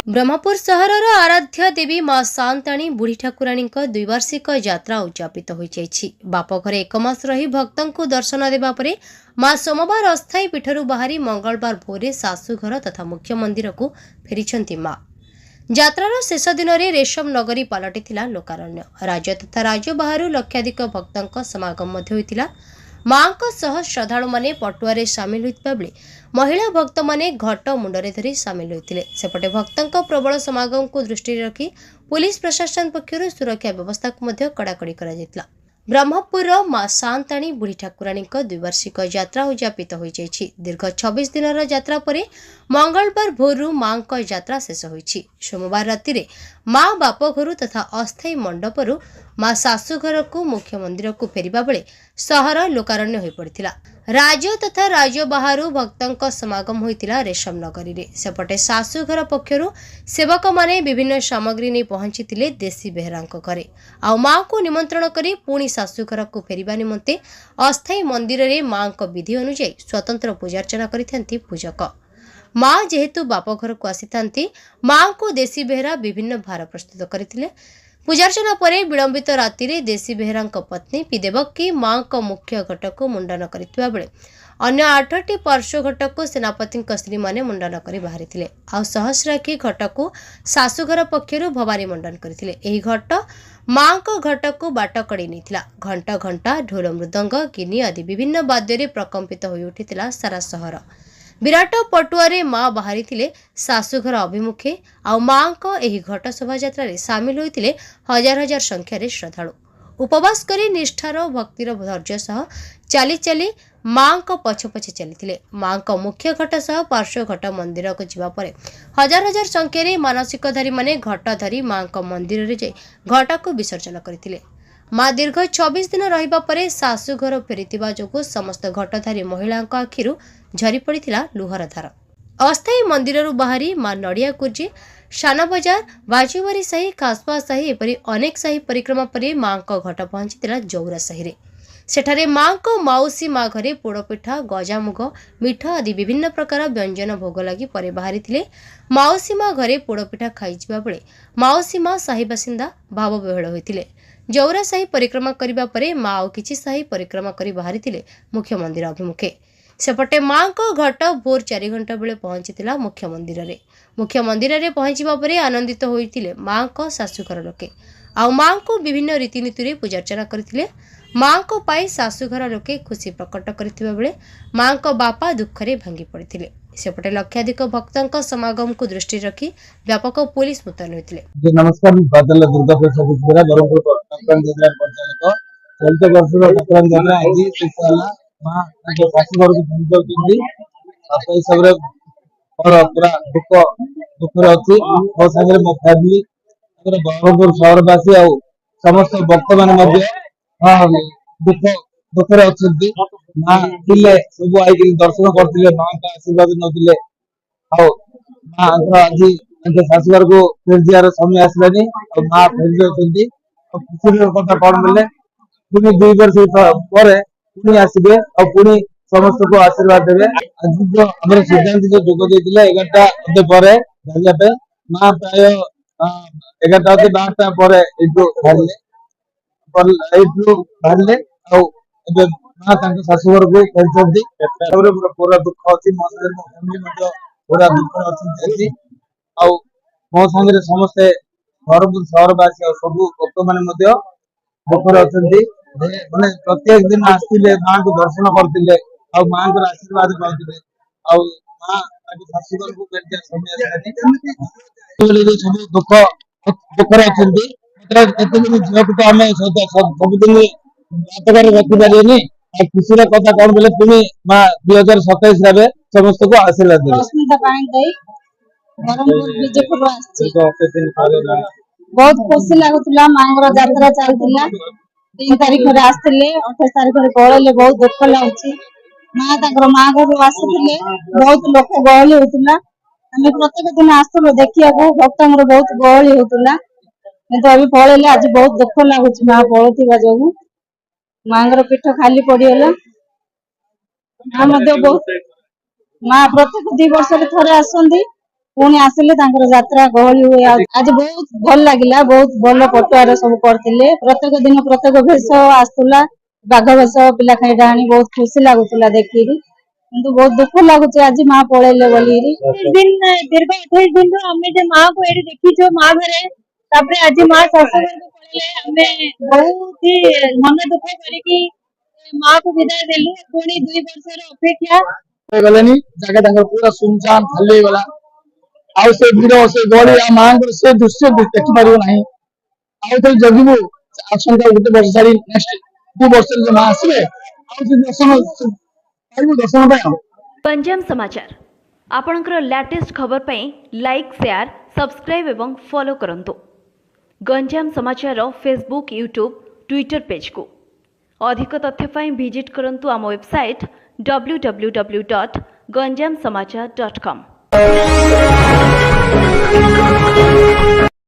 ब्रह्मपुर सहरर आराध्य देवी मां सांताणी बुढ़ी ठाकुराणी द्विवार्षिक यात्रा उद्यापित हो बापघर एक मास रही भक्तों को दर्शन देवा परे मां सोमवार अस्थायी पीठरू बाहरी मंगलवार भोरे शाशुघर तथा मुख्य मंदिर को फेरी मां। यात्रार शेष दिन में रेशम नगरी पलटिथिला लोकारण्य। राज्य तथा राज्य बाहर लक्षाधिक भक्तों समागम होइतिला। मां सह श्रद्धालु माने पटुआरे सामिल होइतिबा बेले महिला भक्त माने घट मुंडरे धरी सामिल होइतिले। सेपटे भक्तों प्रबल समागम को दृष्टि रखी पुलिस प्रशासन पक्षरु सुरक्षा व्यवस्था को मध्य कड़ाकड़ी करा जायतिला। ब्रह्मपुर मां सांताणी बुढ़ी ठाकुराणी द्विवार्षिक यात्रा उद्यापित हो दीर्घ 26 दिन यात्रा पर मंगलवार भोरु मां यात्रा शेष होइछि। सोमवार राति मां बापघर तथा अस्थायी मंडपरू मां शाशुघर को मुख्य मंदिर को फेरिबा बेले सहर लोकारण्य हो पड़िथिला। राज्य तथा राज्य बाहर भक्तों समागम होइतिला रेशम नगरी रे। सेपटे शाशुघर पक्षरु सेवक माने विभिन्न सामग्री नहीं पहुंचीतिले देशी बेहरांक घरे। आ मां को निमंत्रण करी पुणी शाशुघर को फेरिबा निमंते अस्थायी मंदिर रे मां को विधि अनुसार स्वतंत्र पूजार्चना करिथांती पूजक। मां जेहेतु बापघर को आसीथांती मां को देशी बेहरा विभिन्न भार प्रस्तुत करथिले। पूजार्चना परे विलंबित राति रे देशी बेहरांक पत्नी पी देवकी मां को मुख्य घट को मुंडन करथिबा बेले अन्य 8टी पार्श्व घट को सेनापति स्त्री माने मुंडन करी बाहरिथिले। आ सहस्राखी घट को शाशुघर पक्षरु भवानी मुंडन करथिले। एही घट मां को घट को बाट कड़ी नैथिला। घंटा घंटा ढोल मृदंग गिनी आदि विभिन्न वाद्य रे प्रकंपित होई उठिथिला सारा सहर। विराट पटुआरे मां बाहरी थिले शाशुघर अभिमुखे। आ मां को एही घट शोभा यात्रा रे सामिल होइतिले हजार हजार संख्या रे श्रद्धालु। उपवास करी निष्ठार भक्तिर धैर्य सह चाली चाली मां को पछ पछे चलिथिले। मां को मुख्य घट सह पार्श्व घट मंदिर को जिबा परे हजार हजार संख्या रे मानसिकधारी माने घट धरी मां को मंदिर रे जाई घट को विसर्जन करथिले। मां दीर्घ 26 दिन रहिबा परे शाशुघर फेरिथिबा जोगु समस्त घटधारी महिला आखिरु झरी पड़िथिला लुहर धार। अस्थायी मंदिररू बाहरी मां नड़िया कुर्जी शान बजार बाजीबारी साही खासपा साही एपरी अनेक साही परिक्रमा परे मां को घट पहुंचीथिला जौरा साही रे। सेठारे मां को माउसी मां घरे पोड़पिठा गजामुग मिठा आदि विभिन्न प्रकार व्यंजन भोग लगी परे बाहरी थिले। माउसी मां घरे पोड़पिठा खाई जिबा बेले माउसी मां साही बासिंदा भाव बेहळ होइथिले। जौरा साही परिक्रमा करिबा परे मां आउ किछि साही परिक्रमा करी बाहरी थिले मुख्य मंदिर अभिमुखे। सेपटे मां को घट भोर 4 घंटा बेले पहुंचीथिला मुख्य मंदिर रे। मुख्य मंदिर रे पहुंचीबा परे आनंदित होइथिले मां को शाशुघर लोके। आ मां को विभिन्न रीतिनीति रे पूजार्चना करथिले। मां को पाई शाशुघर लोके खुशी प्रकट करथिबा बेले मां को बापा दुख रे भांगी पड़िथिले। सेपटे लक्षाधिक भक्तों समागम को दृष्टि रखी व्यापक पुलिस मुतयन होइथिले। नमस्कार, बादल दुर्गा प्रसाद गुजरा बरमपुर ठाकुराणी जिला परिचालक। चलित वर्ष ठाकुराणी जिला आज शेष होला। मां ताके शाशुघर को पहुंचौछंती। आपे सबरे और पूरा दुख रे अछि। मो संगे मो फैमिली पूरा बरमपुर शहरवासी आ समस्त भक्त माने मध्ये दुख रे अछंती। मां थिले सब आई दर्शन करथिले मां का आशीर्वाद नथिले। आ मां आज शाशुघर को फेर दियार समय आसलानी। मां फेर जाउछंती। खुशी कथा कौन बोले पुणी 2 वर्ष पर पुणी आसबे और पुणी समस्त को आशीर्वाद देवे। आज जो हमर सिद्धांत जो जोग देथिले 11टा अदे परे भालिया पे मां प्राय 11टा अदे 12टा परे इटु भाले और एबे मां तांके शाशुघर को फेरछंती। तबरे पूरा दुख अछि। मो संगे मो फैमिली मध्ये पूरा दुख अछि। आ मो संगे समस्त बरमपुर शहरवासी और सब भक्त माने मध्ये दुखरे अछंती। माने प्रत्येक दिन आस्तिले मां को दर्शन करतिले आ मां को आशीर्वाद पाउतिले। आ मां ताके शाशुघर को फेरछे समय आसलानी। सब दुखरे अछंती। एते दिन झियो को हमें सब दिन बात कर रखि पारेनी। खुशी कथा कौन बोले पुणी मां 2027 रे समस्त को आशीर्वाद देबे। अस्मिता पाइन दई बरमपुर विजयपुर आछि। बहुत खुशी लागुतला। मांगर यात्रा चलतिला 3 तारीख रे आस्तिले 28 तारीख रे पळले। बहुत दुख लागुछि। मां ताकर मां घर आस्तिले बहुत लोक गहली होतुला। हमें प्रत्येक दिन आस्तुलो देखिया को भक्तंगर बहुत गहली होतुला। किंतु अभी पळले आज बहुत दुख लागुछि। मां पळथिबा जोगु मांगर पीठ खाली पड़ीगला। ମା ପ୍ରତ୍ୟେକ 2 ବର୍ଷରେ ଥରେ ଆସନ୍ତି, ପୁଣି ଆସିଲେ ତାଙ୍କର ଯାତ୍ରା ଗହଳି ହୁଏ। ଆଜି ବହୁତ ଭଲ ଲାଗିଲା, ବହୁତ ଭଲ ପଟୁଆର ସବୁ କରିଥିଲେ। ପ୍ରତ୍ୟେକ ଦିନ ପ୍ରତ୍ୟେକ ବେଶ ଆସୁଥିଲା, ବାଘ ବେଶ, ପିଲା ଖାଇ ଡାହାଣୀ, ବହୁତ ଖୁସି ଲାଗୁଥିଲା ଦେଖିକି। କିନ୍ତୁ ବହୁତ ଦୁଃଖ ଲାଗୁଛି ଆଜି ମା ପଳେଇଲେ ବୋଲିକିରି। ଦୀର୍ଘ 28 ଦିନରୁ ଆମେ ଯେ ମା କୁ ଏଠି ଦେଖିଛୁ ମା ଘରେ, ତାପରେ ଆଜି ମା ଶାଶୁଘରକୁ ପଳେଇଲେ, ଆମେ ବହୁତ ହି ମନ ଦୁଃଖ କରିକି ମା କୁ ବିଦାୟ ଦେଲୁ। ପୁଣି 2 ବର୍ଷର ଅପେକ୍ଷା ଗଲେନି, ଜାଗା ତାଙ୍କର ପୁରା ସୁନସାନ ଖାଲି ହେଇଗଲା। ଆଉ ସେ ଭିଡ, ସେ ଗହଳି, ଆଉ ମାଙ୍କର ସେ ଦୃଶ୍ୟ ଦେଖିପାରିବୁ ନାହିଁ। ଆଉ ଥରେ ଜଗିବୁ, ଆସନ୍ତା 1 ବର୍ଷ ଛାଡି ନେକ୍ସଟ 2 ବର୍ଷରେ ଯେ ମା ଆସିବେ, ଆଉ ସେ ଦର୍ଶନ ପାଇବୁ, ଦର୍ଶନ ପାଇଁ। ଗଞ୍ଜାମ ସମାଚାର ଆପଣଙ୍କର ଲାଟେଷ୍ଟ ଖबर ପାଇଁ ଲାଇକ୍, ସେୟାର, ସବସ୍କ୍ରାଇब ଏବଂ ଫଲୋ କରନ୍ତୁ। ଗଞ୍ଜାମ ସମାଚାର ଫେସବୁକ୍, ୟୁଟ୍ୟୁବ୍, ट्विटर पेज को अधिक तथ्य पाई विजिट करंतु आम वेबसाइट www.ganjamsamachar.com।